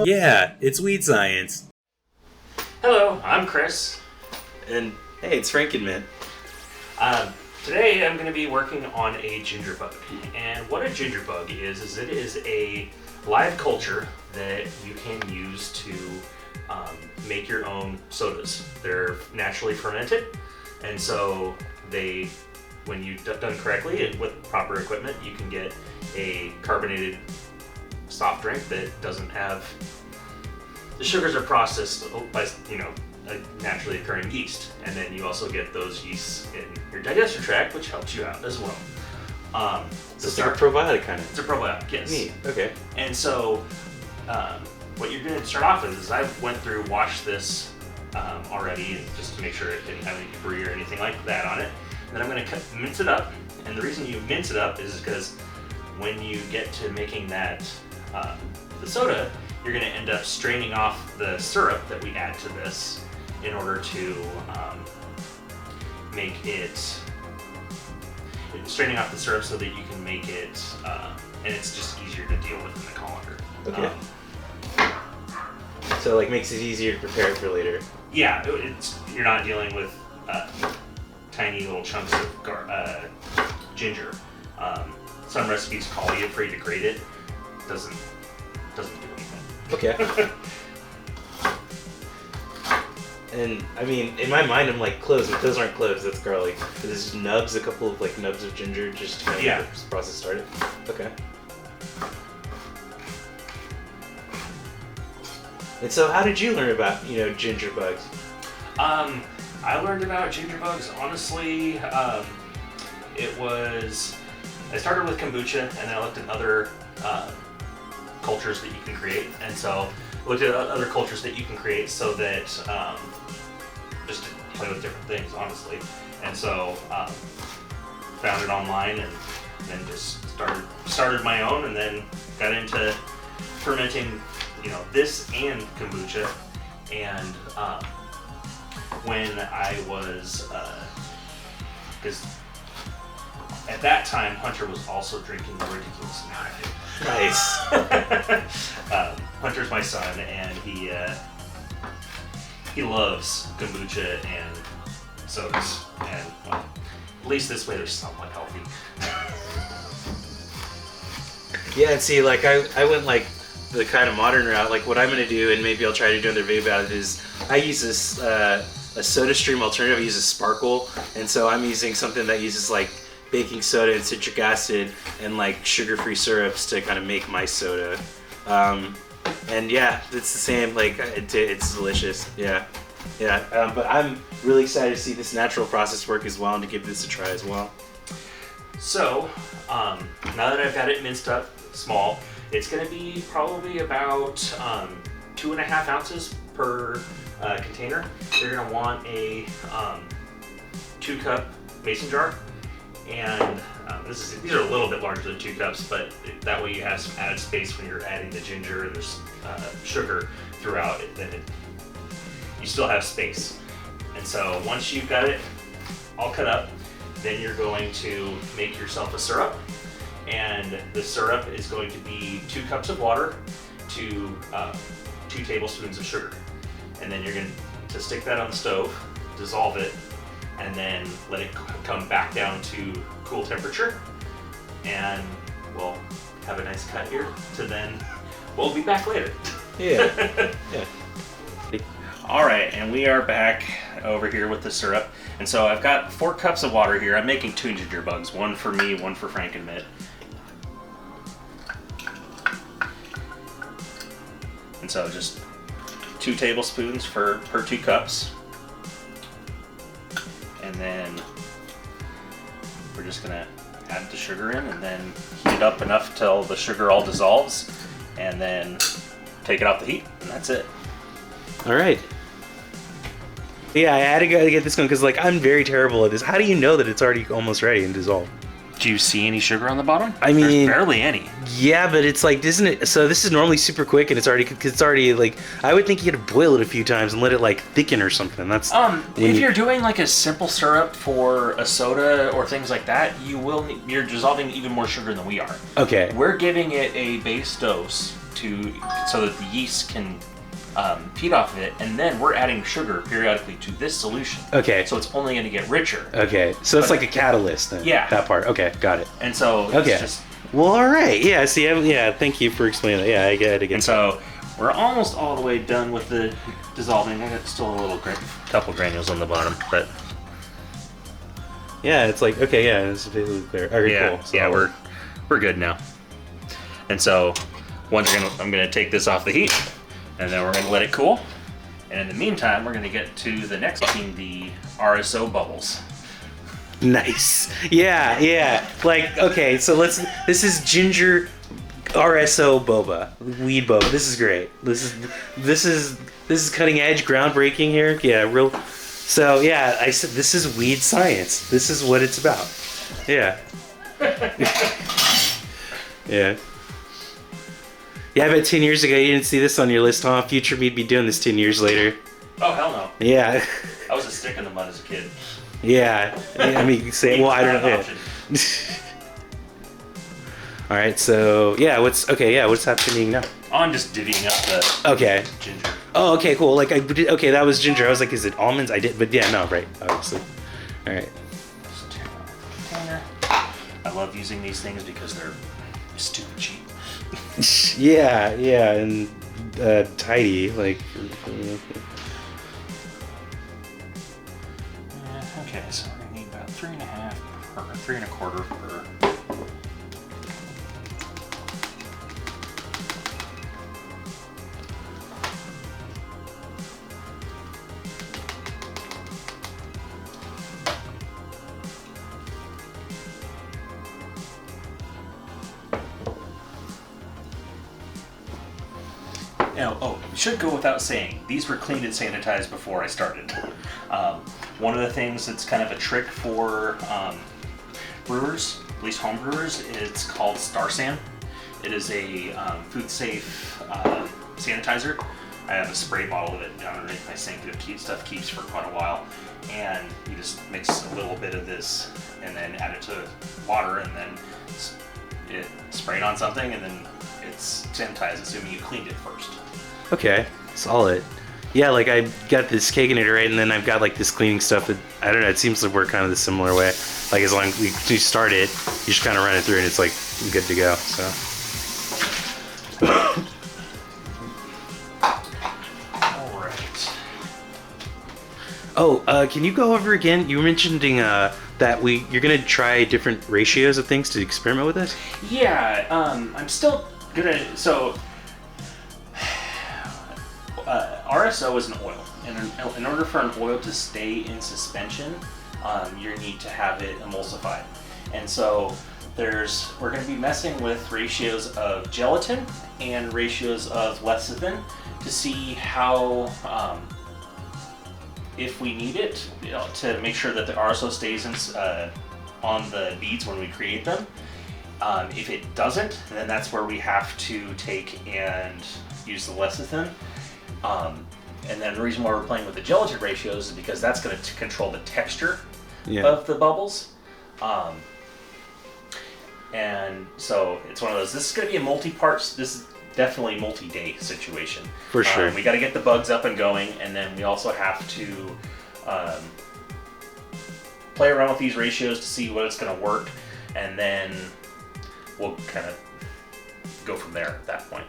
Yeah, it's weed science. Hello, I'm Chris. And hey, it's Frankenmint. Today I'm going to be working on a ginger bug. And what a ginger bug is it is a live culture that you can use to make your own sodas. They're naturally fermented, and so when you've done correctly and with proper equipment, you can get a carbonated soft drink that doesn't have the sugars are processed by a naturally occurring yeast, and then you also get those yeasts in your digestive tract, which helps you out as well. So it's like a probiotic kind of. It's a probiotic, yes. Neat. Okay. And so, what you're going to start off with is I went through, washed this already, and just to make sure it didn't have any debris or anything like that on it. And then I'm going to mince it up. And the reason you mince it up is because when you get to making that the soda, you're going to end up straining off the syrup that we add to this in order to make it, straining off the syrup so that you can make it, and it's just easier to deal with in the colander. Okay. So like makes it easier to prepare it for later. Yeah, you're not dealing with tiny little chunks of ginger. Some recipes call you afraid to grate it. Doesn't do anything. Okay. And I mean, in my mind, I'm like cloves, but those aren't cloves. That's garlic. There's just nubs, a couple of like nubs of ginger, just to kind of get the process started. Okay. And so, how did you learn about ginger bugs? I learned about ginger bugs honestly. I started with kombucha, and then I looked at other cultures that you can create, and so looked at other cultures that you can create so that just to play with different things, honestly. And so found it online, and then just started my own, and then got into fermenting, this and kombucha. And when I was, because at that time Hunter was also drinking a ridiculous amount of it. Nice. Hunter's my son, and he loves kombucha and sodas, and well, at least this way they're somewhat healthy. Yeah, and see, like I went like the kind of modern route. Like what I'm gonna do, and maybe I'll try to do another video about it, is I use this a soda stream alternative. I use a sparkle, and so I'm using something that uses like baking soda and citric acid and like sugar-free syrups to kind of make my soda. And yeah, it's the same. Like it's delicious. Yeah. But I'm really excited to see this natural process work as well, and to give this a try as well. So now that I've got it minced up small, it's going to be probably about 2.5 ounces per container. You're going to want a 2-cup mason jar. And these are a little bit larger than 2 cups, but that way you have some added space when you're adding the ginger and the sugar throughout it. Then you still have space. And so once you've got it all cut up, then you're going to make yourself a syrup. And the syrup is going to be 2 cups of water to 2 tablespoons of sugar. And then you're going to stick that on the stove, dissolve it, and then let it come back down to cool temperature, and we'll have a nice cut here. So then we'll be back later. Yeah. All right, and we are back over here with the syrup. And so I've got 4 cups of water here. I'm making 2 ginger bugs, one for me, one for Frankenmint. And so just 2 tablespoons per 2 cups. And then we're just gonna add the sugar in, and then heat it up enough till the sugar all dissolves, and then take it off the heat, and that's it. All right. Yeah, I had to get this going because like I'm very terrible at this. How do you know that it's already almost ready and dissolved? Do you see any sugar on the bottom? I mean, there's barely any. Yeah, but it's like, isn't it? So this is normally super quick, and it's already like, I would think you had to boil it a few times and let it like thicken or something. That's if you're doing like a simple syrup for a soda or things like that, you're dissolving even more sugar than we are. Okay. We're giving it a base dose so that the yeast can feed off of it, and then we're adding sugar periodically to this solution. Okay. So it's only going to get richer. Okay. So it's like a catalyst then. Yeah. That part. Okay. Got it. And so it's just... Well, all right. Yeah. See. Thank you for explaining that. Yeah. I get it. And so we're almost all the way done with the dissolving. We got still a little couple granules on the bottom, but yeah, it's like okay. Yeah, it's basically clear. Okay, yeah, cool. So, yeah, we're good now. And so I'm gonna take this off the heat, and then we're gonna let it cool. And in the meantime, we're gonna get to the next thing, the RSO bubbles. Nice. Yeah. Like, okay, so this is ginger RSO boba, weed boba. This is great. This is cutting edge, groundbreaking here. Yeah, real. So yeah, I said this is weed science. This is what it's about. Yeah. Yeah. Yeah, I bet 10 years ago you didn't see this on your list, huh? Future me'd be doing this 10 years later. Oh, hell no. Yeah. I was a stick in the mud as a kid. Yeah. I mean, say, well, I don't know. All right, so yeah, what's happening now? Oh, I'm just divvying up the ginger. Oh, okay, cool. Like okay, that was ginger. I was like, is it almonds? I did, but yeah, no, right, obviously. All right. Just turn on the container. I love using these things because they're stupid cheap. Yeah, and tidy, like. Okay, so we're gonna need about 3.5 or 3.25 per. Should go without saying, these were cleaned and sanitized before I started. One of the things that's kind of a trick for brewers, at least home brewers, it's called Star San. It is a food-safe sanitizer. I have a spray bottle of it down underneath my sink that keeps for quite a while. And you just mix a little bit of this and then add it to water and then spray it on something and then it's sanitized, assuming you cleaned it first. Okay, solid. Yeah, like I got this Keganator, right, and then I've got like this cleaning stuff that, I don't know, it seems to work kind of the similar way. Like as long as you start it, you just kind of run it through and it's like good to go, so. Alright. Oh, can you go over again? You were mentioning that you're gonna try different ratios of things to experiment with this? Yeah, I'm still gonna, so RSO is an oil, and in order for an oil to stay in suspension, you need to have it emulsified. And so we're going to be messing with ratios of gelatin and ratios of lecithin to see how, if we need it, to make sure that the RSO stays on the beads when we create them. If it doesn't, then that's where we have to take and use the lecithin. And then the reason why we're playing with the gelatin ratios is because that's going to control the texture of the bubbles. And so it's one of those, this is going to be a this is definitely a multi-day situation. For sure. We got to get the bugs up and going, and then we also have to play around with these ratios to see what it's going to work, and then we'll kind of go from there at that point.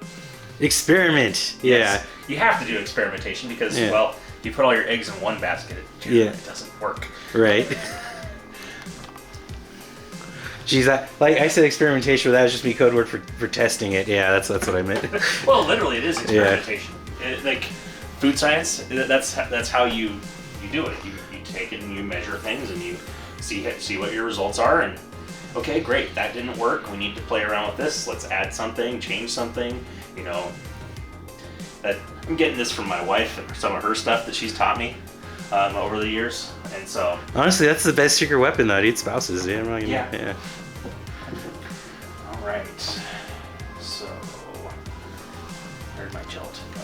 Experiment. Yeah. Yes. You have to do experimentation because, well, you put all your eggs in one basket, it doesn't work. Right. Geez, like I said experimentation, but that was just me code word for testing it. Yeah, that's what I meant. Well, literally, it is experimentation. Like food science, that's how you do it. You take it and you measure things and you see what your results are. And okay, great, that didn't work. We need to play around with this. Let's add something, change something. You know, I'm getting this from my wife and some of her stuff that she's taught me over the years. And so honestly, that's the best secret weapon though, dude. Spouses, dude. I'm not gonna, yeah. All right. So where'd my gelatin go?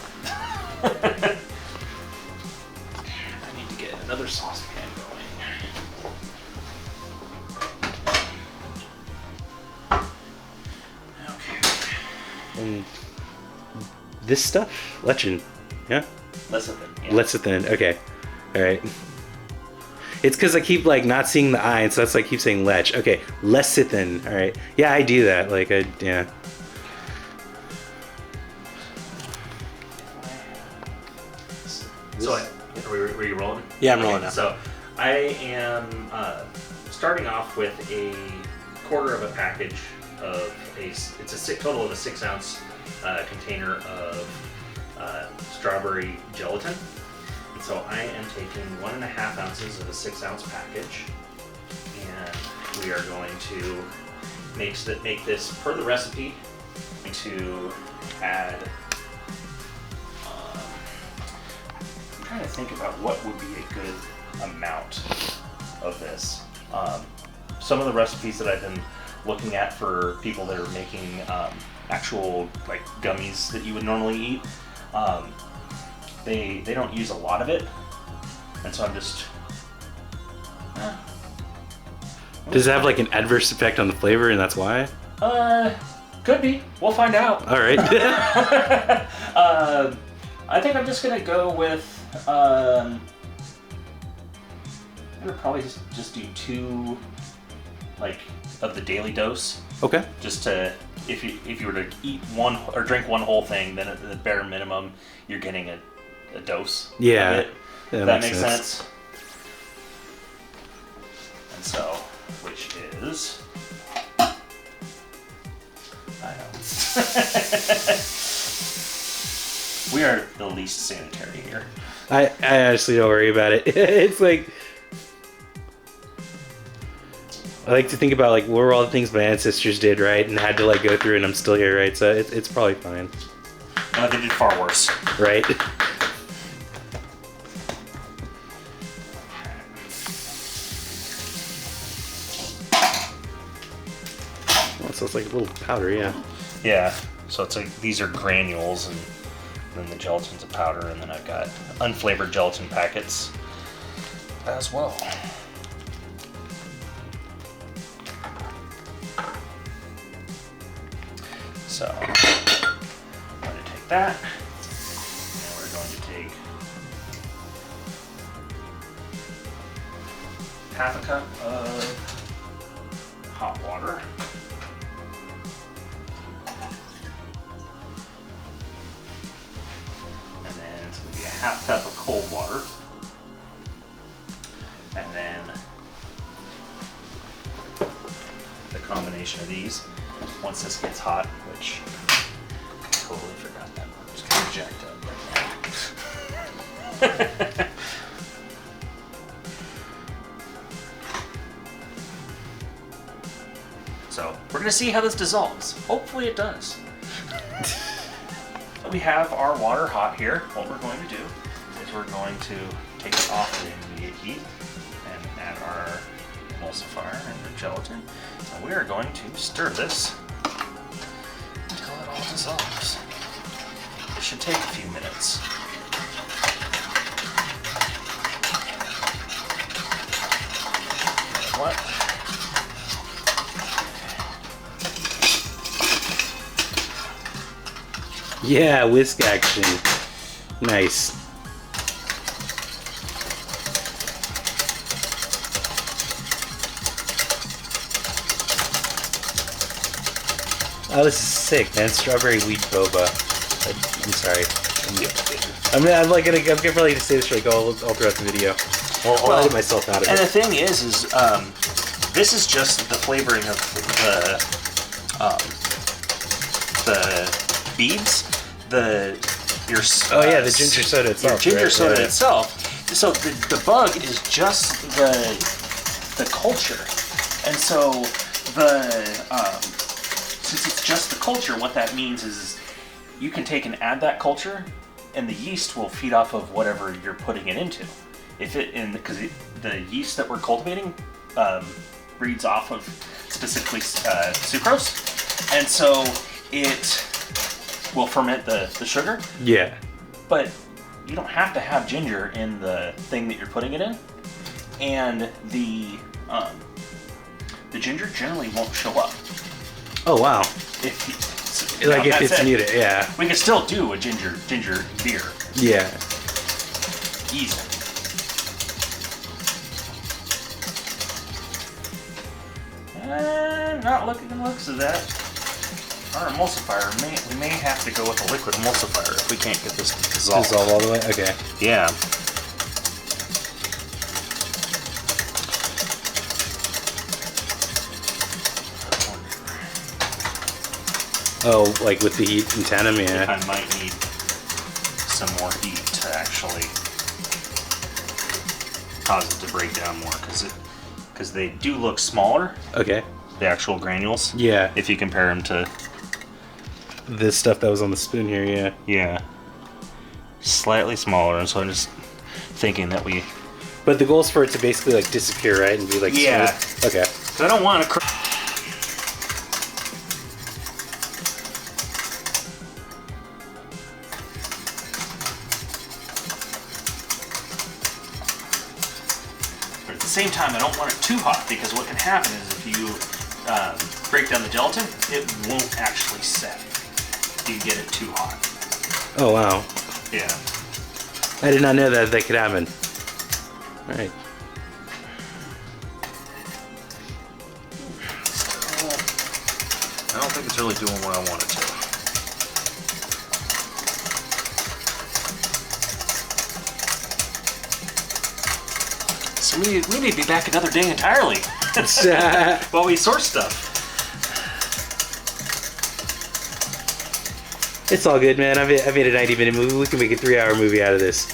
I need to get another saucepan going. Okay. And this stuff, lecithin, yeah. Lecithin. Yeah. Lecithin. Okay. All right. It's because I keep like not seeing the I, and so that's why I keep saying lech. Okay, lecithin. All right. Yeah, I do that. Like yeah. So were you rolling? Yeah, I'm rolling now. So I am starting off with a quarter of a package of it's a total of a 6-ounce container of strawberry gelatin. And so I am taking 1.5 ounces of a 6-ounce package, and we are going to make this per the recipe to add. I'm trying to think about what would be a good amount of this. Some of the recipes that I've been looking at for people that are making actual like gummies that you would normally eat, they don't use a lot of it, and so I'm just. Does it have like an adverse effect on the flavor, and that's why? Could be. We'll find out. All right. I think I'm just gonna go with. I'm gonna probably just do 2, like, of the daily dose. Okay. Just to, if you were to eat one or drink one whole thing, then at the bare minimum you're getting a dose. Yeah. Of it. That makes sense. And so, which is. I know. We are the least sanitary here. I honestly don't worry about it. It's like I like to think about like what were all the things my ancestors did, right, and had to like go through, and I'm still here, right? So it's probably fine. They did far worse, right? Oh, so it's like a little powder, yeah. Yeah. So it's like these are granules, and then the gelatin's a powder, and then I've got unflavored gelatin packets as well. So I'm going to take that, and we're going to take half a cup of hot water. And then it's going to be a half cup of cold water. And then the combination of these, once this gets hot, which I totally forgot that one. I'm just kind of jacked up right now. So we're going to see how this dissolves. Hopefully it does. We have our water hot here. What we're going to do is we're going to take it off the immediate heat and add our emulsifier and the gelatin. And we are going to stir this until it all dissolves. It should take a few minutes. What? Yeah, whisk action. Nice. Oh, this is sick, man. Strawberry wheat boba. I'm sorry. I'm probably gonna say this like all throughout the video. I'll edit myself out of it. And the thing is this is just the flavoring of the beads, the ginger soda itself. Your ginger soda itself. So the bug is just the culture, and so since it's just the culture, what that means is you can take and add that culture, and the yeast will feed off of whatever you're putting it into. Because the yeast that we're cultivating breeds off of specifically sucrose, and so it will ferment the sugar. Yeah. But you don't have to have ginger in the thing that you're putting it in, and the ginger generally won't show up. Oh wow. If it's muted, yeah. We could still do a ginger beer. Yeah. Easy. Not looking the looks of that. Our emulsifier, we may have to go with a liquid emulsifier if we can't get this to dissolve. Dissolve all the way? Okay. Yeah. Oh, like with the heat in tandem, yeah. I might need some more heat to actually cause it to break down more, because they do look smaller. Okay. The actual granules. Yeah. If you compare them to this stuff that was on the spoon here, yeah. Yeah. Slightly smaller, and so I'm just thinking that we. But the goal is for it to basically like disappear, right, and be like yeah. smooth. Okay. So I don't want to. At the same time, I don't want it too hot, because what can happen is if you break down the gelatin, it won't actually set if you get it too hot. Oh wow. Yeah. I did not know that could happen. All right. I don't think it's really doing what I want it to. So we need to be back another day entirely while we sort stuff. It's all good, man. I made a 90-minute movie. We can make a 3-hour movie out of this.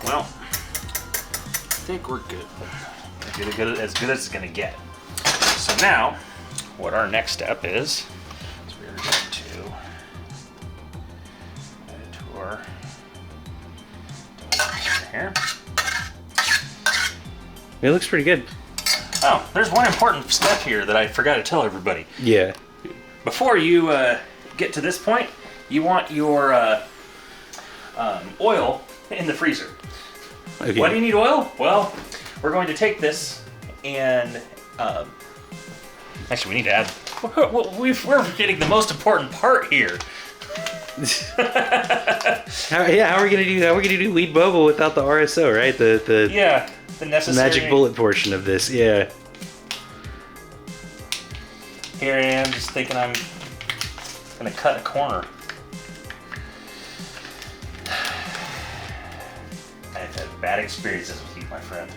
Well, I think we're good. As good as it's gonna get. So now, what our next step is we're going to add it to our here. It looks pretty good. Oh, there's one important step here that I forgot to tell everybody. Yeah. Before you get to this point, you want your oil in the freezer. Okay. Why do you need oil? Well, we're going to take this and actually we need to add. We're forgetting the most important part here. How are we gonna do Weed Boba without the RSO, right? The necessary magic bullet portion of this, yeah. Here I am, just thinking I'm gonna cut a corner. I've had bad experiences with you, my friend.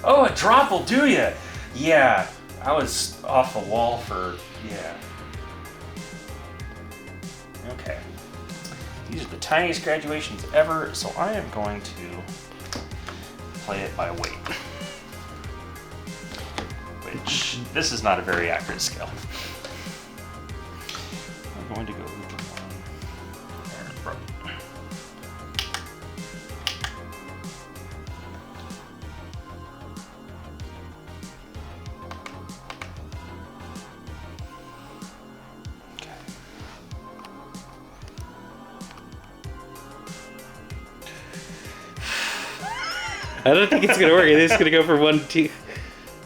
Oh, a drop will do ya! Yeah, I was off the wall for, yeah. Okay. These are the tiniest graduations ever, so I am going to play it by weight. Which, this is not a very accurate scale. I'm going to go with the one there. I don't think it's gonna work. It's gonna go for 1, 2.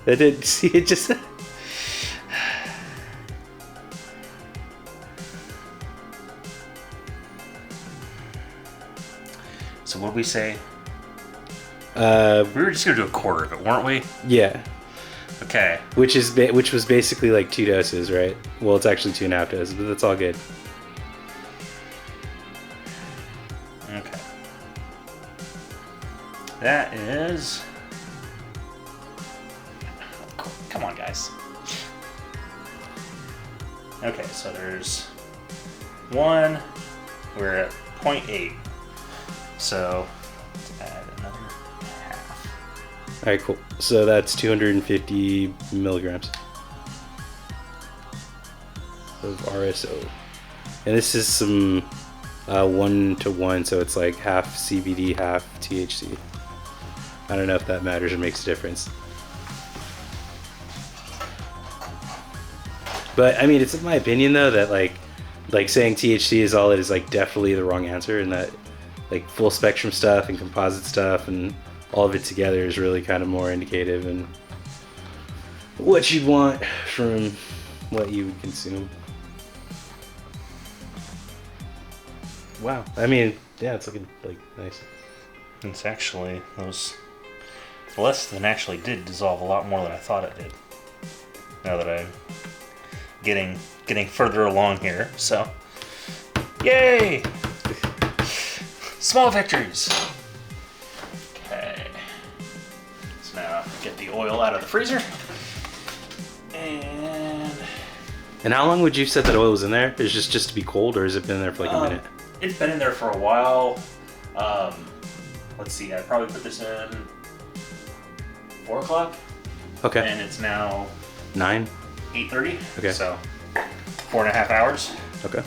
I didn't see it just. So what did we say? We were just gonna do a quarter of it, weren't we? Yeah. Okay. Which was basically like 2 doses, right? Well, it's actually 2.5 doses, but that's all good. Okay. That is. Come on, guys. Okay, so there's 1. We're at 0.8. So let's add another half. All right, cool. So that's 250 milligrams. of RSO. And this is some 1-to-1, so it's like half CBD, half THC. I don't know if that matters or makes a difference. But I mean, it's in my opinion though that like saying THC is all it is like definitely the wrong answer, and that like full spectrum stuff and composite stuff and all of it together is really kind of more indicative and what you'd want from what you would consume. Wow. I mean, yeah, it's looking like nice. It's actually those less than actually did dissolve a lot more than I thought it did. Now that I'm getting further along here, so yay! Small victories. Okay. So now get the oil out of the freezer. And how long would you said that oil was in there? Is it just to be cold, or has it been in there for like a minute? It's been in there for a while. Let's see, I probably put this in 4 o'clock. Okay. And it's now 9? 8:30. Okay. So 4.5 hours. Okay.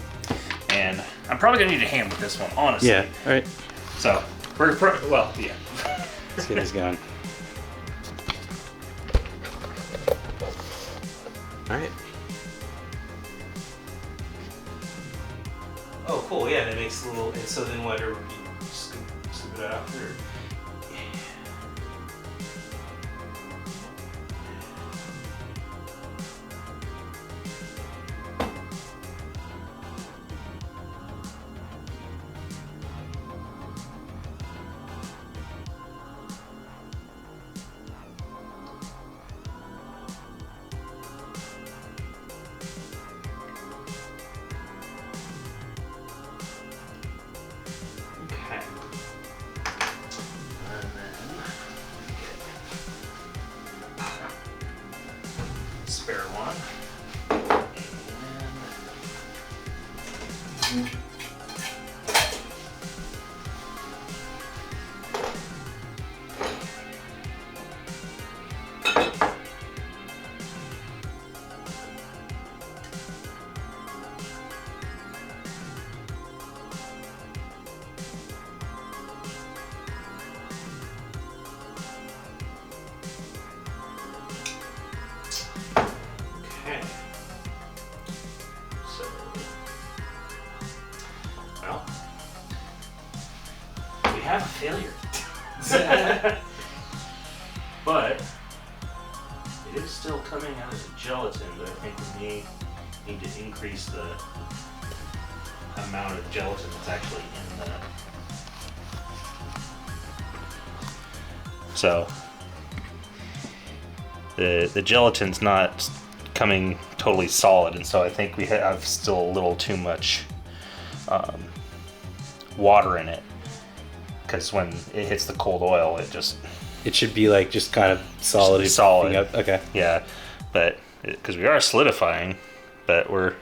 And I'm probably gonna need a hand with this one, honestly. Yeah. All right. So well, yeah. Let's get this going. All right. Oh, cool. Yeah, that makes a little. And so then what? Or scoop it out there. Spare one. Have a failure. But it is still coming out as a gelatin, but I think we need to increase the amount of gelatin that's actually in the. So the gelatin's not coming totally solid, and so I think we have still a little too much water in it. Because when it hits the cold oil, it should be like just kind of solid. Solid. Up. Okay. Yeah, but because we are solidifying, but we're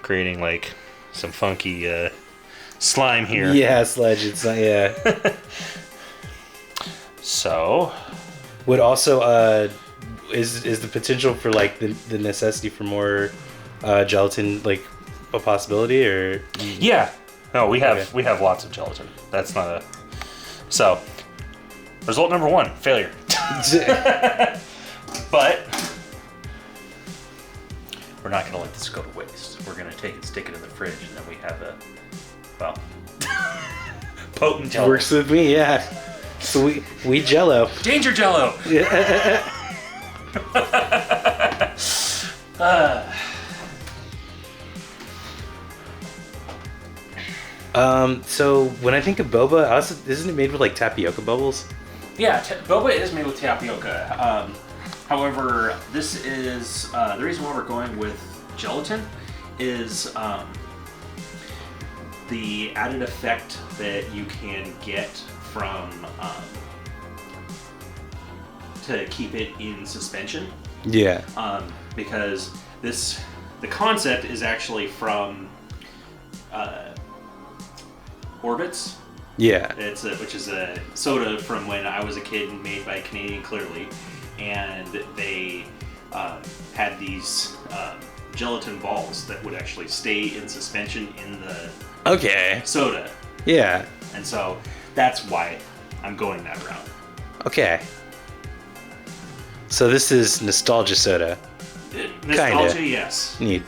creating like some funky slime here. Yeah, sludge. It's not. Yeah. So, would also is the potential for like the necessity for more gelatin like a possibility, or? Yeah. No, we have lots of gelatin. That's not a. So, result number 1, failure. But we're not going to let this go to waste. We're going to take it, stick it in the fridge, and then we have a, well, potent gelatin. Works with me, yeah. So we Jello. Danger Jello. So when I think of boba, isn't it made with like tapioca bubbles? Yeah, boba is made with tapioca. However, this is the reason why we're going with gelatin is the added effect that you can get from to keep it in suspension. Yeah. Because the concept is actually from Orbits. Yeah. Which is a soda from when I was a kid, made by Canadian Clearly, and they had these gelatin balls that would actually stay in suspension in the Okay. soda. Yeah. And so that's why I'm going that route. Okay. So this is nostalgia soda. Nostalgia, Kinda. yes. Neat.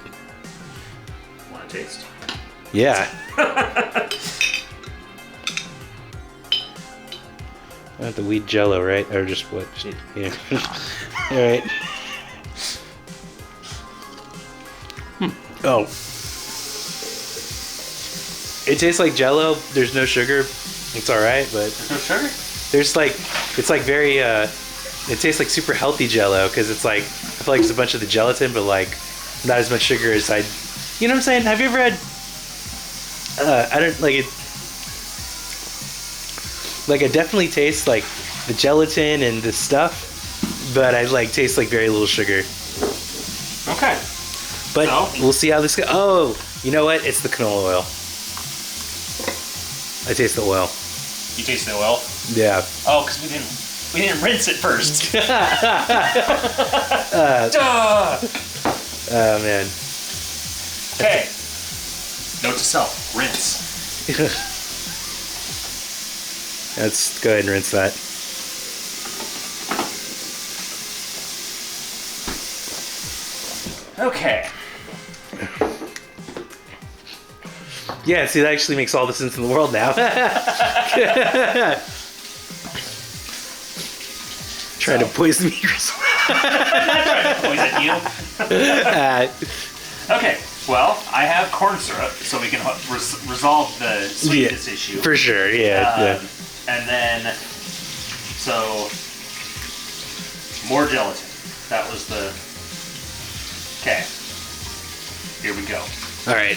Want to taste? Yeah. Not the weed jello, right? Or just what? Yeah. All right. Oh. It tastes like jello. There's no sugar. It's all right, but There's no sugar? there's like, it's like very, it tastes like super healthy jello because it's like, I feel like it's a bunch of the gelatin, but like not as much sugar as you know what I'm saying? Have you ever had, I don't, like it, like it definitely tastes like the gelatin and the stuff, but I like taste like very little sugar. Okay. But No. we'll see how this goes. Oh, you know what? It's the canola oil. I taste the oil. You taste the oil? Yeah. Oh, because we didn't rinse it first. Duh! Oh man. Okay. Note to self: rinse. Let's go ahead and rinse that. Okay. Yeah, see, that actually makes all the sense in the world now. Trying to poison me. Poison you. Okay. Well, I have corn syrup, so we can resolve the sweetness issue. For sure, yeah. And then, so more gelatin. That was the. Okay. Here we go. All right.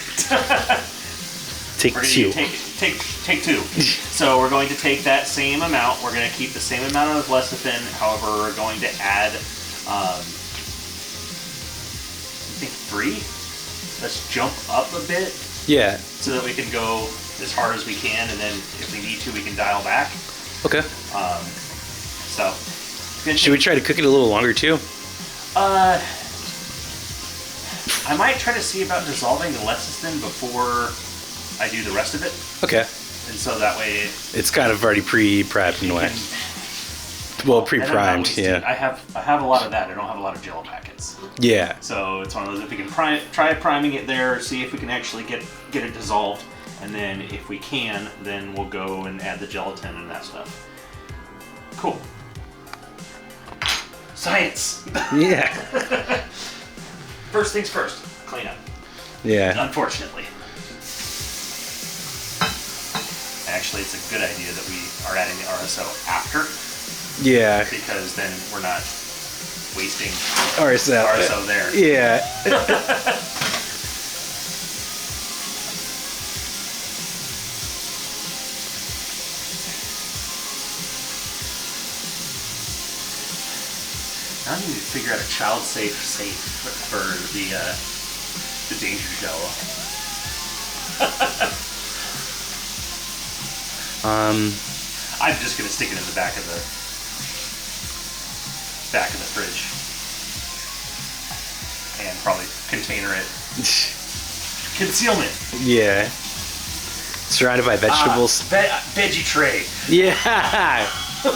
Take We're two. gonna take two. So we're going to take that same amount. We're going to keep the same amount of lecithin. However, we're going to add, I think 3. Let's jump up a bit Yeah. so that we can go as hard as we can, and then if we need to, we can dial back. Okay. So. Should we try to cook it a little longer too? I might try to see about dissolving the lecithin before I do the rest of it, Okay. and so that way It's kind of already pre-prepped in a way. Well, pre-primed, yeah. I have a lot of that. I don't have a lot of Jello packets. Yeah. So it's one of those, if we can try priming it there, see if we can actually get it dissolved, and then if we can, then we'll go and add the gelatin and that stuff. Cool. Science! Yeah. First things first, clean up. Yeah. Unfortunately. Actually, it's a good idea that we are adding the RSO after, Yeah. because then we're not wasting RSO. RSO there. Yeah. I need to figure out a child-safe safe for the danger Jello. I'm just gonna stick it in the back of the fridge and probably container it. Concealment. Yeah. Surrounded by vegetables. Veggie tray. Yeah.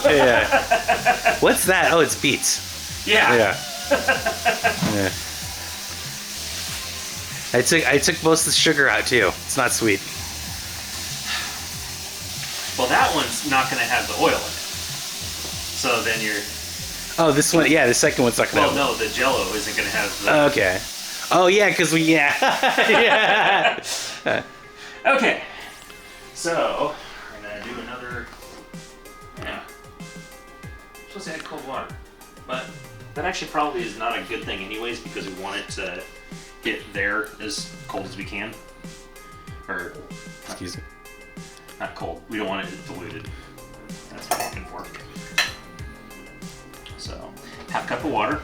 Yeah. What's that? Oh, it's beets. Yeah. Yeah. Yeah. I took most of the sugar out too. It's not sweet. Well, that one's not gonna have the oil in it. So then you're. Oh, this one. Yeah, the second one's not gonna. Well, no, the Jello isn't gonna have the. Okay. Oh yeah, because we yeah. Yeah. Okay. So we're gonna do another. Yeah. Supposed to add cold water, but that actually probably is not a good thing, anyways, because we want it to get there as cold as we can. Or. Excuse me. Not cold. We don't want it diluted. That's what I'm looking for. So, half cup of water,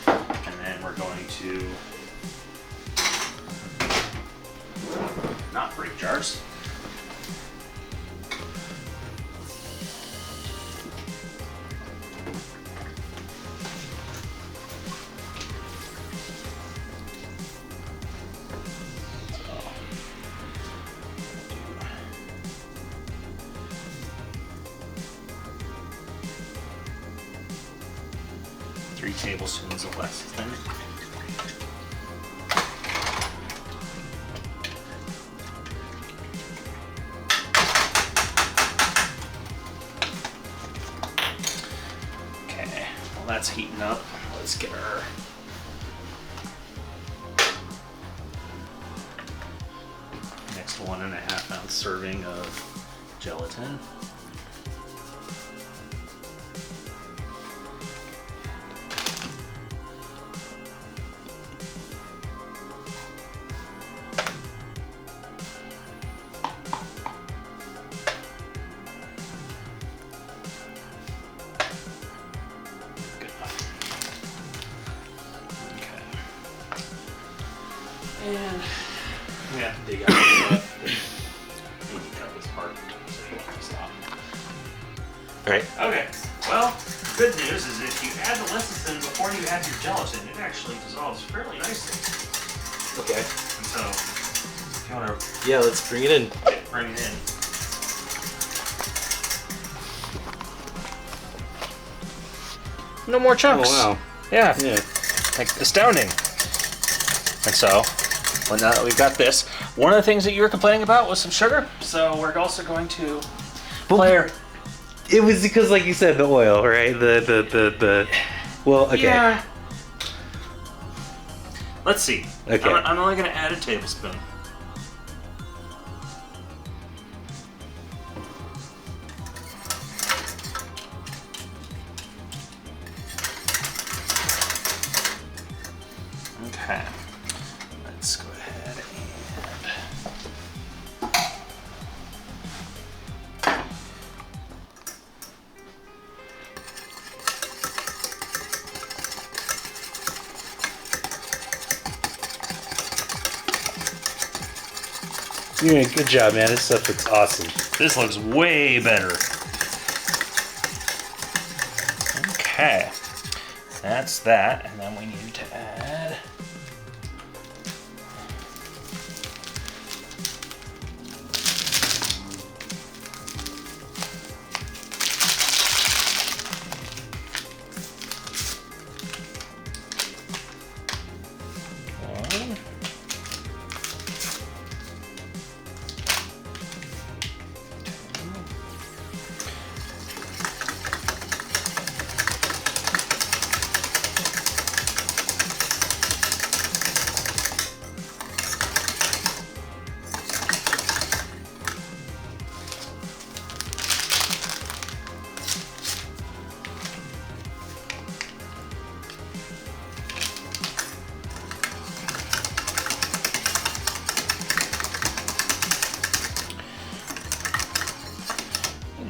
and then we're going to not break jars. 3 tablespoons of lecithin. Okay, well that's heating up. Let's get our next 1.5 ounce serving of gelatin. And we have to dig out the stuff. We can cut this part so you don't have to stop. Alright. Okay, well, good news is if you add the lecithin before you add your gelatin, it actually dissolves fairly nicely. Okay. And so, if you want to Yeah, let's bring it in. bring it in. No more chunks. Oh, wow. Yeah. Yeah. Like, astounding. And so, well, now that we've got this, one of the things that you were complaining about was some sugar, so we're also going to layer. It was because, like you said, the oil, right? The well, okay. Yeah. Let's see. Okay. I'm only going to add a tablespoon. Okay. Let's go ahead and... You're doing a good job, man. This stuff looks awesome. This looks way better. Okay. That's that, and then we need to add... one.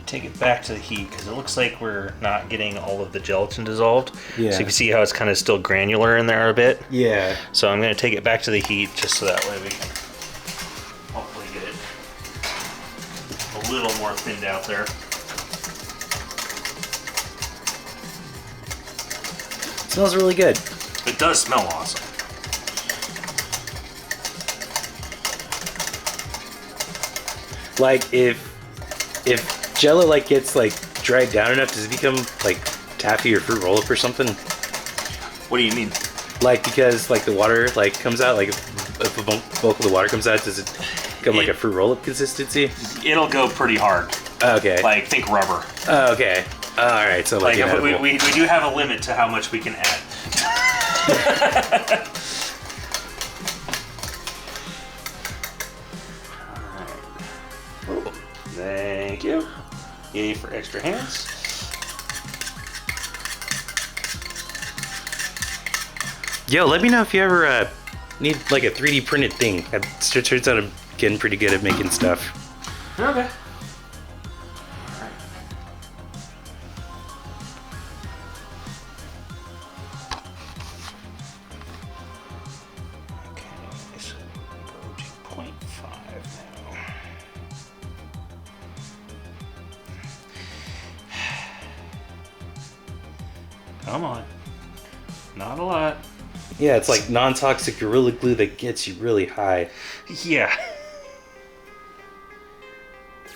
Take it back to the heat because it looks like we're not getting all of the gelatin dissolved. Yeah. So you can see how it's kind of still granular in there a bit. Yeah. So I'm going to take it back to the heat just so that way we can hopefully get it a little more thinned out there. It smells really good. It does smell awesome. Like if Jello like gets like dried down enough, does it become like taffy or fruit roll up or something? What do you mean? Like because like the water like comes out, like if a bulk of the water comes out, does it become like a fruit roll up consistency? It'll go pretty hard. Okay. Like think rubber. Oh, okay. All right. So like we do have a limit to how much we can add. Thank you. Yay for extra hands. Yo, let me know if you ever need like a 3D printed thing. It turns out I'm getting pretty good at making stuff. Okay. Okay, so go to 0.5 now. Come on. Not a lot. Yeah, it's like non-toxic Gorilla Glue that gets you really high. Yeah.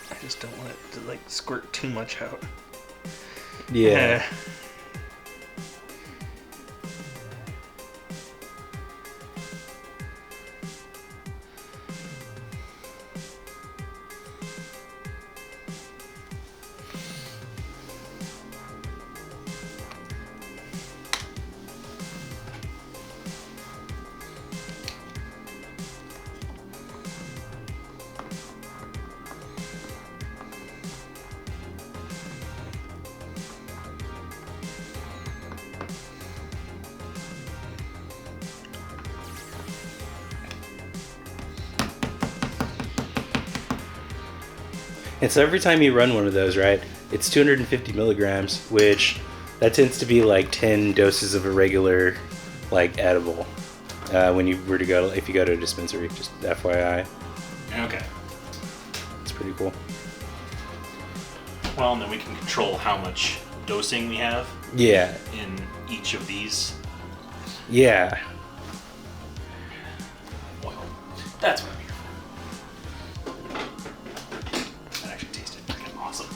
I just don't want it to like squirt too much out. Yeah. And so every time you run one of those, right, it's 250 milligrams, which that tends to be like 10 doses of a regular, like, edible. When you were to go, if you go to a dispensary, just FYI. Okay. It's pretty cool. Well, and then we can control how much dosing we have Yeah. in each of these. Yeah. Oil. That's what I'm here for. That actually tasted freaking awesome.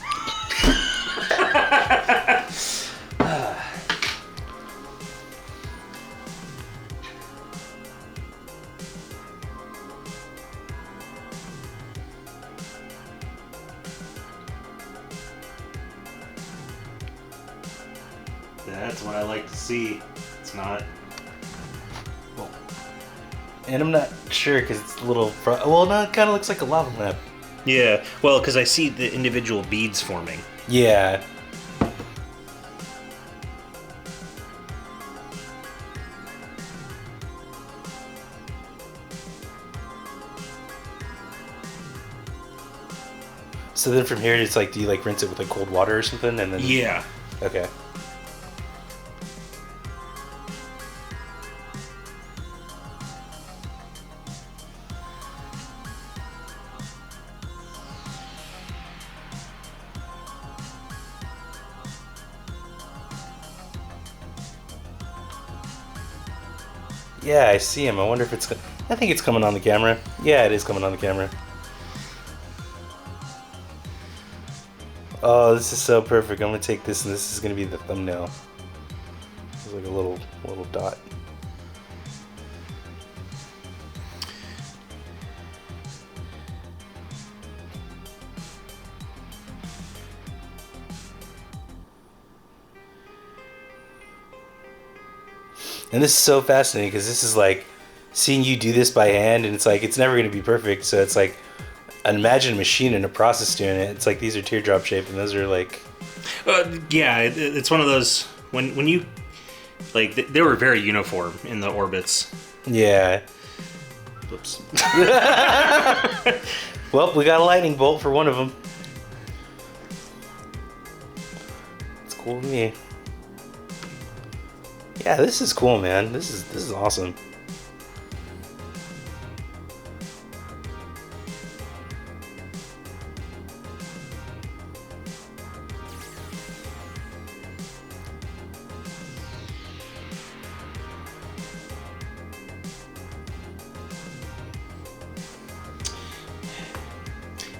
That's what I like to see. It's not. Well, And I'm not sure because it's a little. Well, no, it kind of looks like a lava lamp. yeah, well, because I see the individual beads forming. Yeah. So then from here, it's like, do you like rinse it with like cold water or something, and then? Yeah. Okay. Yeah, I see him. I wonder if it's. I think it's coming on the camera. Yeah, it is coming on the camera. Oh, this is so perfect. I'm gonna take this, and this is gonna be the thumbnail. It's like a little dot. And this is so fascinating because this is like seeing you do this by hand, and it's like it's never going to be perfect. So it's like imagine a machine and a process doing it. It's like these are teardrop shaped, and those are like. Yeah, it's one of those when you like they were very uniform in the orbits. Yeah. Whoops. Well, we got a lightning bolt for one of them. It's cool to me. Yeah, this is cool, man. This is awesome.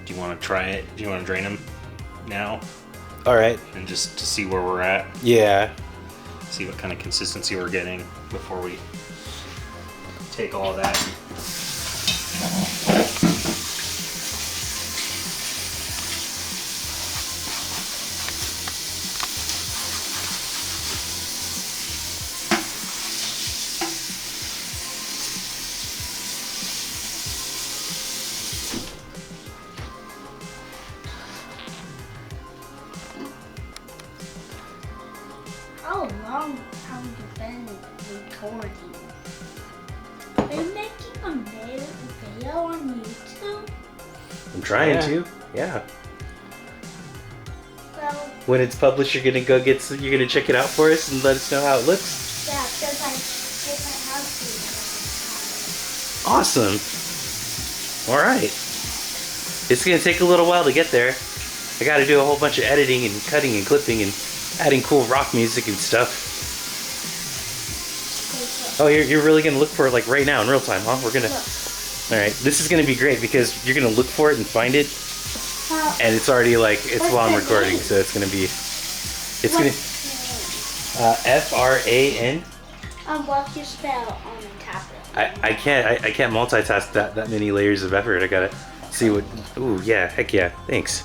Do you want to try it? Do you want to drain them now All right. and just to see where we're at? Yeah. See what kind of consistency we're getting before we take all that. How long have you been recording? Are you making a video on YouTube? I'm trying Yeah. to. Yeah. Well, When it's published, you're gonna you're gonna check it out for us and let us know how it looks. yeah, because I get my house Awesome. All right. It's gonna take a little while to get there. I got to do a whole bunch of editing and cutting and clipping and adding cool rock music and stuff. Oh, you're really gonna look for it like right now in real time, huh? We're gonna. All right. This is gonna be great because you're gonna look for it and find it, and it's already like it's while I'm recording, so it's gonna be. It's gonna. F-R-A-N. What do you spell on the tablet? I can't multitask that many layers of effort. I gotta see what. Ooh, yeah, heck yeah, thanks.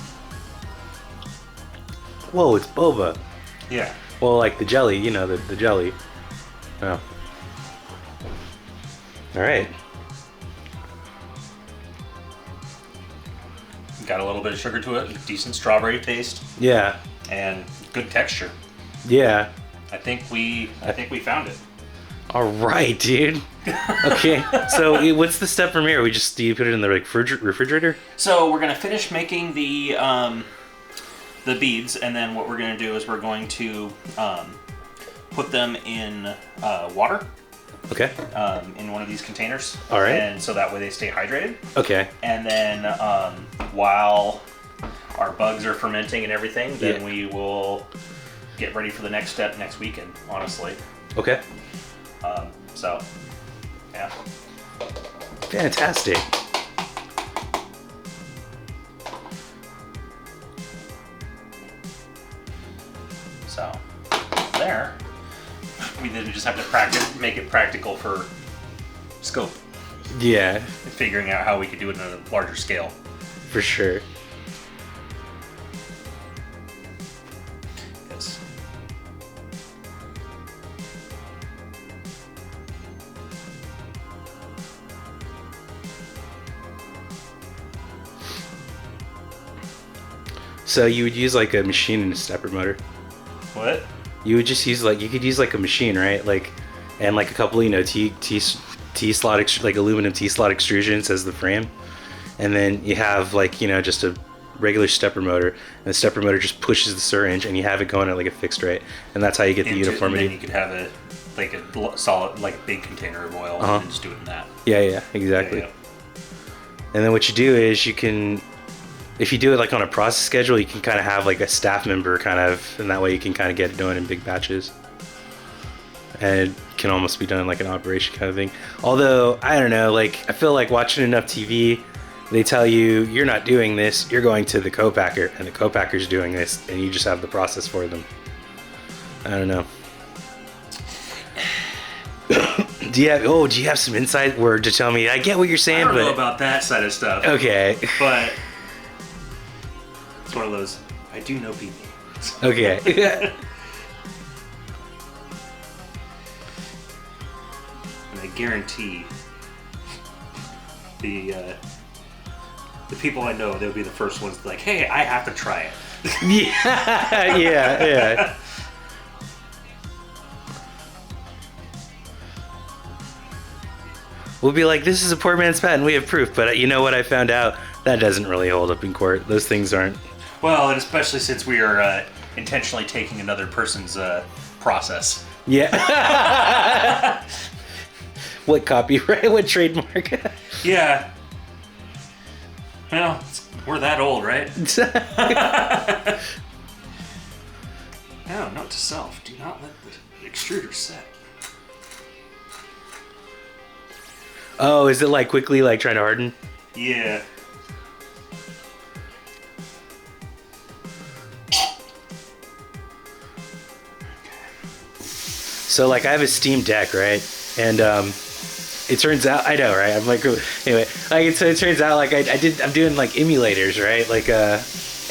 Whoa, it's boba. Yeah. Well, like the jelly, you know, the jelly. Oh. All right. Got a little bit of sugar to it, decent strawberry taste, Yeah. and good texture. Yeah. I think we found it. All right, dude. Okay, so what's the step from here? Do you put it in the refrigerator? So we're gonna finish making the beads, and then what we're gonna do is we're going to put them in water. Okay. In one of these containers. All right. And so that way they stay hydrated. Okay. And then while our bugs are fermenting and everything, then we will get ready for the next step next weekend, honestly. Okay. So, yeah. Fantastic. So, there. We then just have to make it practical for scope. Yeah. Figuring out how we could do it on a larger scale. For sure. Yes. So you would use like a machine and a stepper motor. What? You would just use you could use like a machine, right? And like a couple, T slot, like aluminum T slot extrusions as the frame. And then you have just a regular stepper motor, and the stepper motor just pushes the syringe, and you have it going at like a fixed rate, and that's how you get the uniformity. And then you could have a solid, like a big container of oil, and just do it in that. Yeah, exactly. Yeah. And then what you do is you can, if you do it like on a process schedule, you can kind of have like a staff member and that way you can kind of get it done in big batches. And it can almost be done like an operation kind of thing. Although, I don't know, I feel like watching enough TV, they tell you, you're not doing this, you're going to the co-packer, and the co-packer's doing this, and you just have the process for them. I don't know. Do you have some insight word to tell me? I get what you're saying, I don't but know about that side of stuff. Okay. But it's one of those, I do know people. Okay. And I guarantee the people I know, they'll be the first ones like, hey, I have to try it. Yeah. We'll be like, this is a poor man's patent, we have proof, but you know what I found out? That doesn't really hold up in court. Those things aren't. Well, and especially since we are intentionally taking another person's process. Yeah. What copyright? What trademark? Yeah. Well, we're that old, right? No, note to self. Do not let the extruder set. Oh, is it quickly trying to harden? Yeah. So I have a Steam Deck, right? And it turns out, I know, right? I'm anyway, so it turns out I'm doing emulators, right?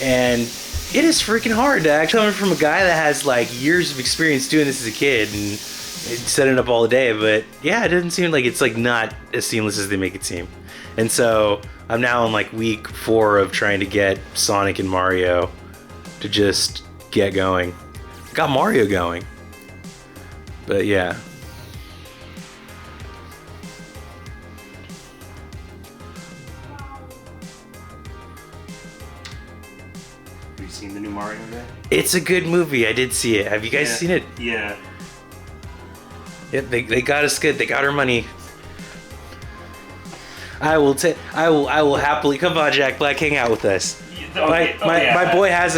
And it is freaking hard to actually, coming from a guy that has years of experience doing this as a kid and setting it up all day. But yeah, it doesn't seem like it's not as seamless as they make it seem. And so I'm now on week 4 of trying to get Sonic and Mario to just get going. Got Mario going. But yeah. Have you seen the new Mario guy? It's a good movie. I did see it. Have you guys seen it? Yeah. Yeah, they got us good. They got our money. I will happily come on, Jack Black, hang out with us. My boy has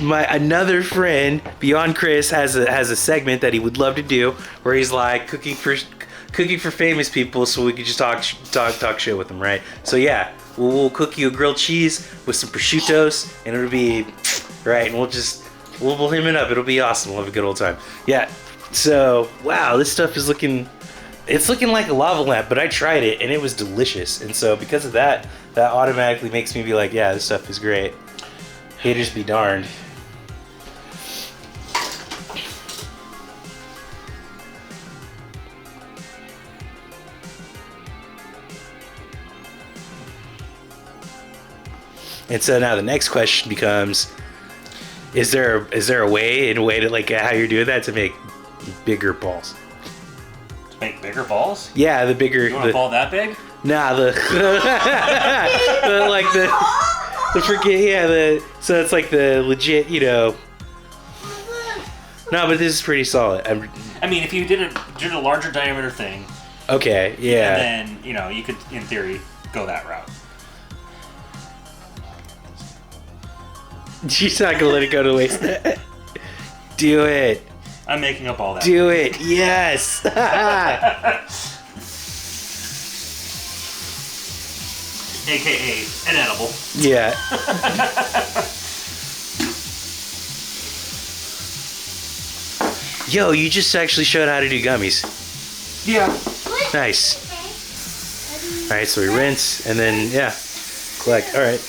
another friend beyond Chris has a segment that he would love to do where he's cooking for famous people, so we could just talk shit with them, right? So yeah, we'll cook you a grilled cheese with some prosciuttos, and it'll be right, and we'll him it up. It'll be awesome. We'll have a good old time. Yeah. So wow, this stuff is looking like a lava lamp, but I tried it and it was delicious, and so because of that automatically makes me be like, yeah, this stuff is great. Haters be darned. And so now the next question becomes, is there a way to how you're doing that to make bigger balls? Make bigger balls? Yeah, the bigger. You want a ball that big? Nah, the like the freaking so it's like the legit, No, but this is pretty solid. I mean, if you did a larger diameter thing. Okay, yeah. And then, you could, in theory, go that route. She's not gonna let it go to waste. Do it. I'm making up all that. Do it. Yes. AKA an edible. Yeah. Yo, you just actually showed how to do gummies. Yeah. Nice. All right, so we rinse and then collect. All right.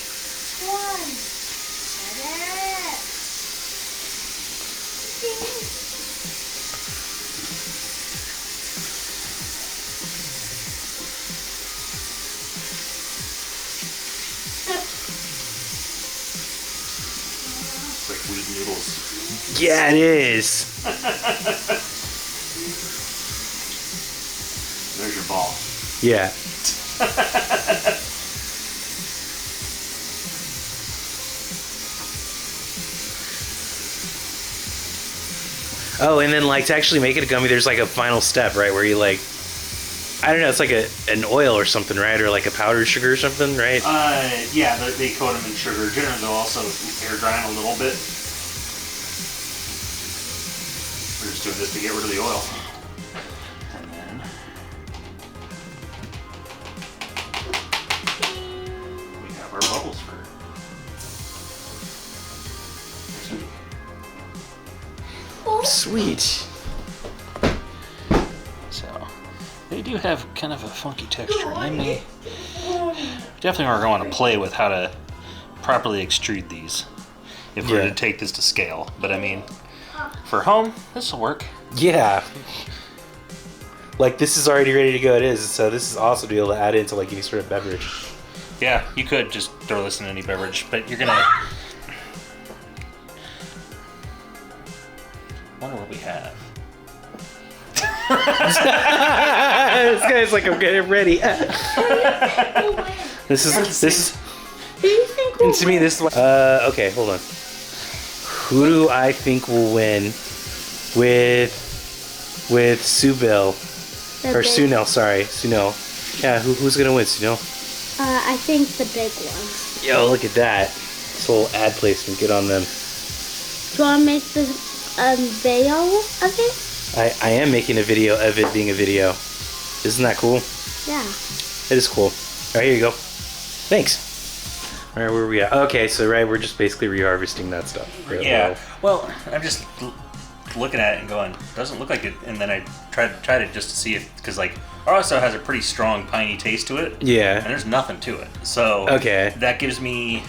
It's like weed noodles. Yeah, it is. There's your ball. Yeah. Oh, and then to actually make it a gummy, there's a final step, right? Where you I don't know, it's like an oil or something, right? Or a powdered sugar or something, right? Yeah, they coat them in sugar. Generally, they'll also air dry them a little bit. We're just doing this to get rid of the oil. And then we have our bubbles for. Sweet. So they do have kind of a funky texture. We definitely are going to play with how to properly extrude these if we're to take this to scale. But I mean, for home, this will work. Yeah. This is already ready to go. It is. So this is awesome to be able to add it into any sort of beverage. Yeah, you could just throw this in any beverage, but you're gonna. Wonder what we have. This guy's I'm getting ready. This is. Who do you think will And to me, this is. Okay, hold on. Who do I think will win with Subil or Sunil? Sorry, Sunil. Yeah, who's gonna win, Sunil? I think the big one. Yo, look at that. This whole ad placement. Get on them. Do you want to make the video of it? I am making a video of it being a video. Isn't that cool? Yeah. It is cool. All right, here you go. Thanks. All right, where are we at? Okay, so we're just basically reharvesting that stuff. Yeah. Well, I'm just looking at it and going, doesn't look like it. And then I tried it just to see if, because RSO has a pretty strong piney taste to it. Yeah. And there's nothing to it. So that gives me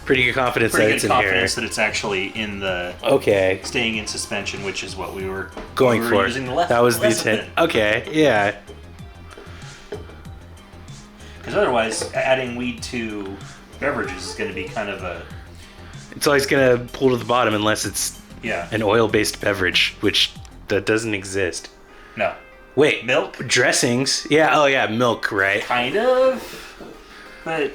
pretty good confidence that it's in here. that it's actually in the staying in suspension, which is what we were going for. Using that was the intent. Okay, yeah. Because otherwise, adding weed to beverages is going to be kind of a. It's always going to pull to the bottom unless it's an oil-based beverage, which that doesn't exist. No. Wait, milk? Dressings? Yeah. Oh yeah, milk, right? Kind of. But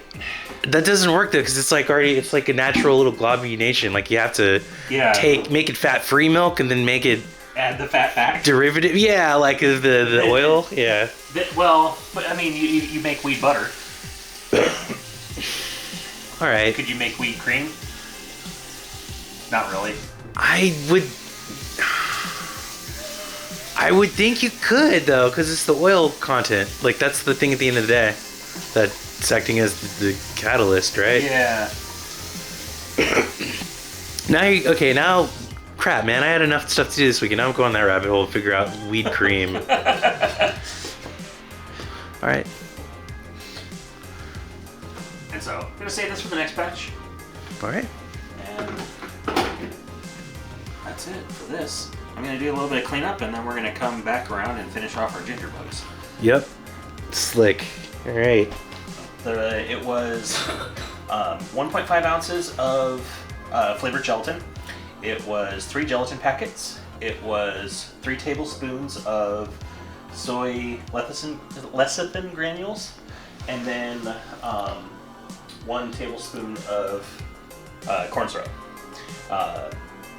that doesn't work though, because it's it's a natural little globulation. You have to make it fat-free milk and then make it add the fat back. Derivative, yeah, the oil, yeah. Well, but I mean, you make weed butter. All right. Could you make weed cream? Not really. I would think you could though, because it's the oil content. That's the thing at the end of the day. That's acting as the catalyst, right? Yeah. Now, crap, man, I had enough stuff to do this weekend. Now I'm going that rabbit hole to figure out weed cream. All right. And so, I'm gonna save this for the next batch. All right. And that's it for this. I'm gonna do a little bit of cleanup, and then we're gonna come back around and finish off our ginger bugs. Yep. Slick. All right. It was 1.5 ounces of flavored gelatin. It was 3 gelatin packets. It was 3 tablespoons of soy lecithin granules, and then 1 tablespoon of corn syrup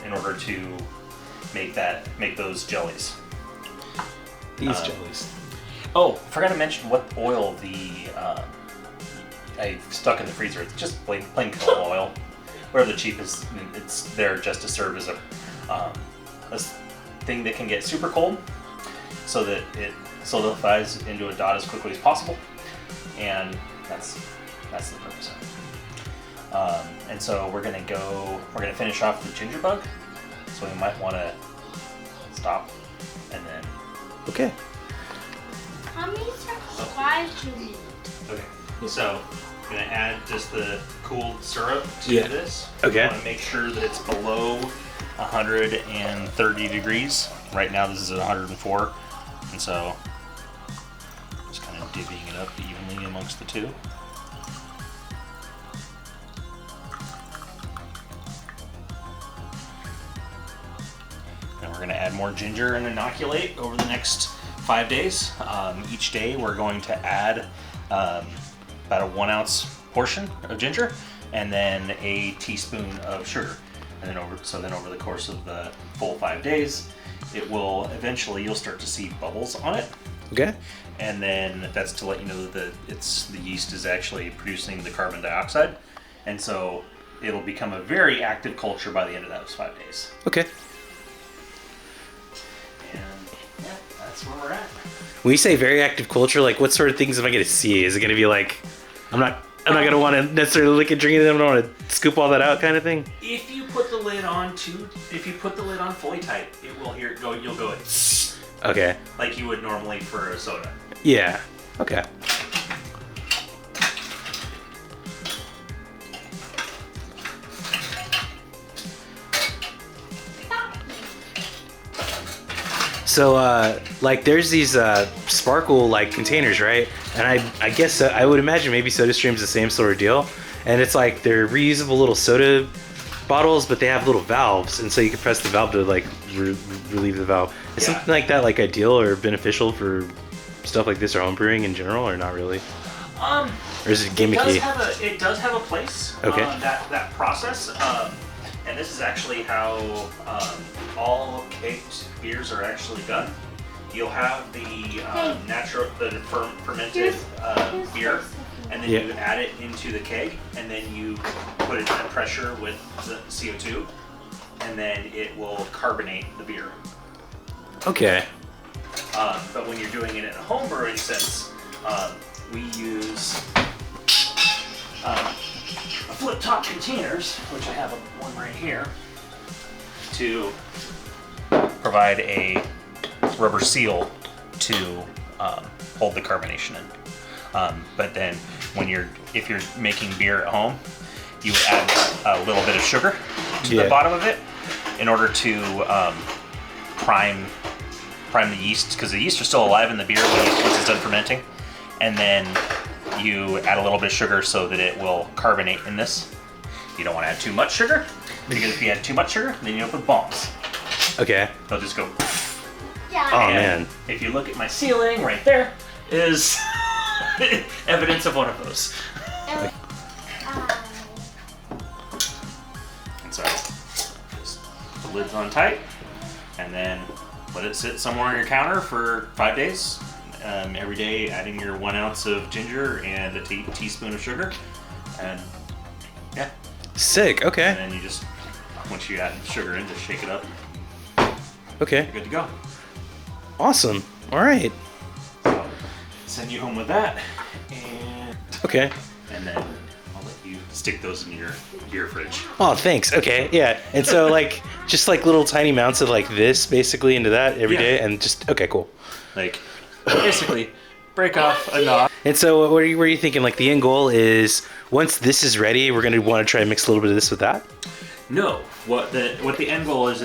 in order to make those jellies. These jellies. Oh, forgot to mention what oil I stuck in the freezer. It's just plain canola oil. Whatever the cheapest, it's there just to serve as a thing that can get super cold so that it solidifies into a dot as quickly as possible. And that's the purpose of it. And so we're gonna finish off the ginger bug. So we might want to stop and then. Okay. How many supplies do you need? Okay. So I'm gonna add just the cooled syrup to this. Okay. I want to make sure that it's below 130 degrees. Right now this is at 104, and so just kind of divvying it up evenly amongst the two. And we're going to add more ginger and inoculate over the next 5 days. Each day we're going to add about a 1 ounce portion of ginger and then a teaspoon of sugar. And then over the course of the full 5 days, you'll start to see bubbles on it. Okay. And then that's to let you know that the yeast is actually producing the carbon dioxide. And so it'll become a very active culture by the end of those 5 days. Okay. And yeah, that's where we're at. When you say very active culture, like what sort of things am I going to see? Is it going to be like, I'm not going to want to necessarily look at drinking them. I don't want to scoop all that out kind of thing. If you put the lid on fully tight, you'll go Okay. like you would normally for a soda. Yeah. Okay. So, like, there's these sparkle like containers, right? And I guess I would imagine maybe SodaStream's the same sort of deal. And it's like they're reusable little soda bottles, but they have little valves, and so you can press the valve to like relieve the valve. Is something like that like ideal or beneficial for stuff like this or home brewing in general, or not really? Or is it gimmicky? It does have a place. Okay. That process. And this is actually how all caked beers are actually done. You'll have the fermented beer, and then you add it into the keg, and then you put it at pressure with the CO2, and then it will carbonate the beer. Okay. But when you're doing it in a home brewing sense, we use flip top containers, which I have one right here, to Provide a rubber seal to hold the carbonation in. But then if you're making beer at home, you would add a little bit of sugar to the bottom of it in order to prime the yeast, because the yeast are still alive in the beer once it's done fermenting. And then you add a little bit of sugar so that it will carbonate in this. You don't want to add too much sugar, because if you add too much sugar, then you end up with bombs. Okay. They'll just go. Yeah. Oh, And man. if you look at my ceiling right there, is evidence of one of those. And so just the lid's on tight, and then let it sit somewhere on your counter for 5 days. Every day, adding your 1 ounce of ginger and a teaspoon of sugar, and yeah. Sick. Okay. And then you just, once you add sugar in, just shake it up. Okay. You're good to go. Awesome. All right. So, send you home with that, and Okay. then I'll let you stick those in your beer fridge. Oh, thanks. Okay. Yeah. And so like just like little tiny amounts of like this basically into that every day, and just okay, cool. Like, basically, break off a knob. And so what are you thinking? Like the end goal is once this is ready, we're gonna want to try and mix a little bit of this with that. No, what the end goal is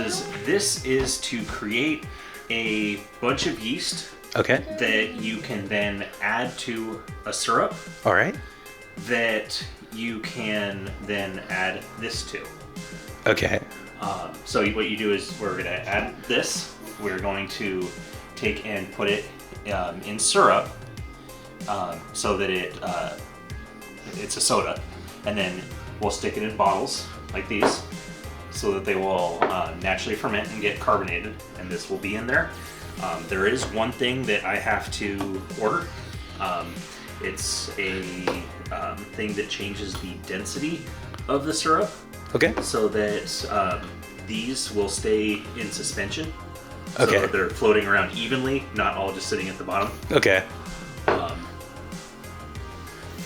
this is to create a bunch of yeast Okay. that you can then add to a syrup All right. that you can then add this to. Okay. So what you do is we're going to add this. We're going to take and put it in syrup, so that it's a soda, and then we'll stick it in bottles like these, so that they will naturally ferment and get carbonated, and this will be in there. There is one thing that I have to order. It's a thing that changes the density of the syrup. Okay. So that these will stay in suspension. Okay. So that they're floating around evenly, not all just sitting at the bottom. Okay.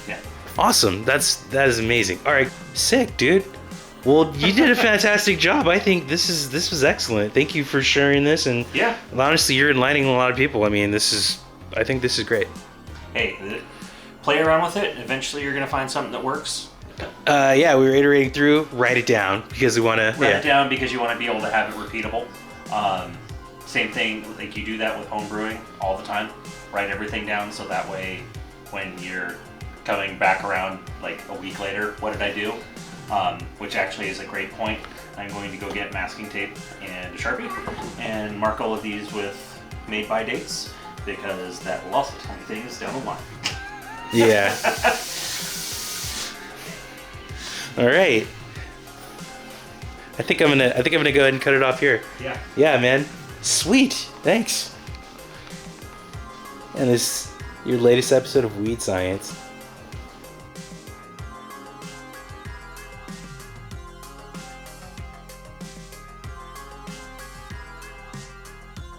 Yeah. Awesome. That is amazing. All right. Sick, dude. Well, you did a fantastic job. I think this was excellent. Thank you for sharing this. And Yeah. honestly, you're enlightening a lot of people. I mean, I think this is great. Hey, play around with it. Eventually, you're gonna find something that works. Yeah, we were iterating through. Write it down because we want to. Write it down because you want to be able to have it repeatable. Same thing, like you do that with home brewing all the time. Write everything down so that way, when you're coming back around like a week later, what did I do? Which actually is a great point. I'm going to go get masking tape and a Sharpie and mark all of these with made by dates, because that will also tell me things down the line. Yeah. All right. I think I'm gonna go ahead and cut it off here. Yeah. Yeah, man. Sweet. Thanks. And this your latest episode of Weed Science.